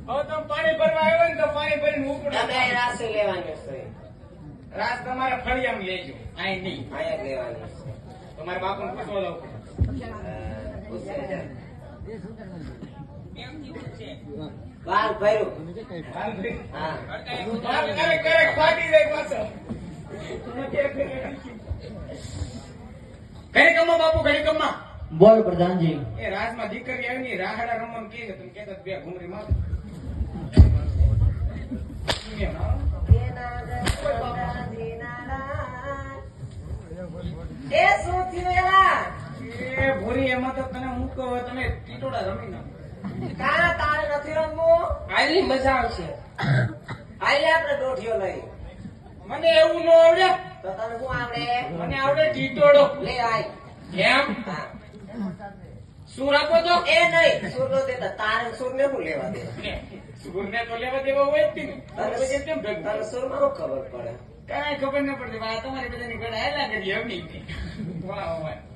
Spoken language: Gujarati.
હવે તમે પાણી ભરવા આવ્યો ને તો પાણી ભરીને ઉપડો. તમે રાસ લેવાની છે. રાત તમારે ફળિયામાં લેજો, અહીં નહીં. અહીંયા લેવાની છે. તમારા બાપુને પૂછવા દઉં. પૂછે છે. બાર ભર્યું. હા. વાત કરે ફાટી જાય પાછો. ઘડી કમા બાપુ, ઘડી કમા. બોલ પ્રધાનજી. એ રાજમાં દીકરી આવી ને રાહડા રમવાનું કે છે, તમે કહેતા બે ઘૂમરી માં એ શું થયું એલા? એ ભૂરી એમાં તો તને મૂકો, તમે ટીટોડા રમી નાખો. કાના તારે નથી રમવું? આની મજા આવશે. હાલે આપણે દોઢિયો લઈ. મને એવું ન આવડે. તો તને શું આવડે? મને આવડે ટીટોડો. લે આય. એમ હા. સુર આપો તો. એ નહીં, સુર નો દેતા. તારે સુર ને શું લેવા દે? સુરને તો લેવા દેવા હોય જ ને. પછી કેમ ભેગું? તને સુર માં શું ખબર પડે? કાંઈ ખબર ન પડતી. તમારી બધાની ગળા હેલા કરી એમ નહીં. વાહ વાહ.